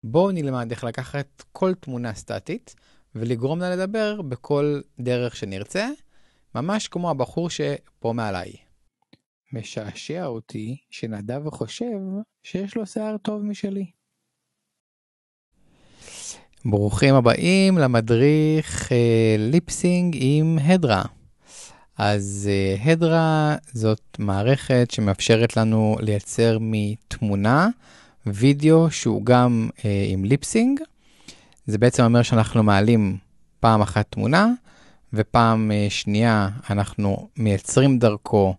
בואו נלמד איך לקחת כל תמונה סטטית ולגרום לה לדבר בכל דרך שנרצה, ממש כמו הבחור שפה מעליי. משעשע אותי שנדב חושב שיש לו שיער טוב משלי. ברוכים הבאים למדריך ליפסינג עם הדרה. אז הדרה זאת מערכת שמאפשרת לנו לייצר מתמונה וידאו שהוא גם עם ליפסינג. זה בעצם אומר שאנחנו מעלים פעם אחת תמונה, ופעם שנייה אנחנו מייצרים דרכו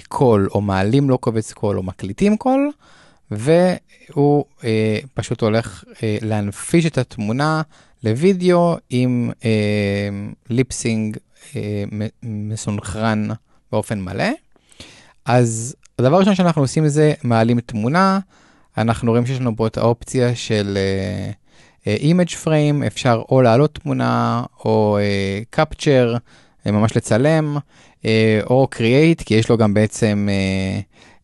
קול, או מעלים לו קובץ קול, או מקליטים קול, והוא פשוט הולך להנפיש את התמונה לוידאו עם ליפסינג מסונכרן באופן מלא. אז הדבר הראשון שאנחנו עושים זה מעלים תמונה, אנחנו רואים שיש לנו פה את האופציה של image frame, אפשר או להעלות תמונה, או capture, ממש לצלם, או create, כי יש לו גם בעצם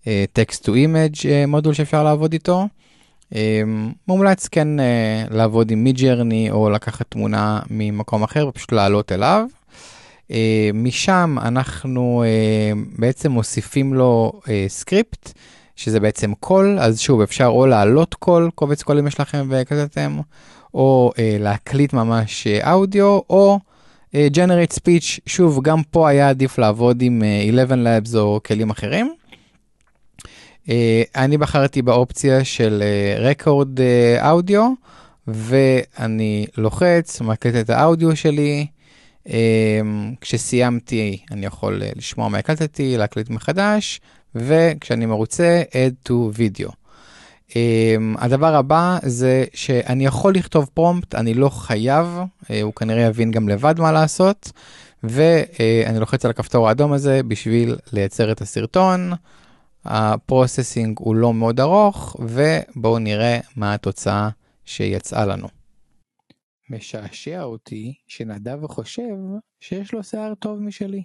text to image מודול שאפשר לעבוד איתו. מומלץ כן לעבוד עם Midjourney, או לקחת תמונה ממקום אחר, ופשוט לעלות אליו. משם אנחנו בעצם מוסיפים לו סקריפט, שזה בעצם קול, אז שוב אפשר או להעלות קול, קובץ קולים יש לכם וכתבתם, או להקליט ממש אודיו, או generate speech, שוב גם פה היה עדיף לעבוד עם 11 Labs או כלים אחרים. אני בחרתי באופציה של record אודיו, ואני לוחץ, מקליט את האודיו שלי, כשסיימתי אני יכול לשמוע מה הקלטתי, להקליט מחדש, וכשאני מרוצה, add to video. הדבר הבא זה שאני יכול לכתוב פרומפט, אני לא חייב, הוא כנראה יבין גם לבד מה לעשות, ואני לוחץ על הכפתור האדום הזה בשביל לייצר את הסרטון. הפרוססינג הוא לא מאוד ארוך, ובואו נראה מה התוצאה שיצאה לנו. משעשע אותי שנדב חושב שיש לו שיער טוב משלי.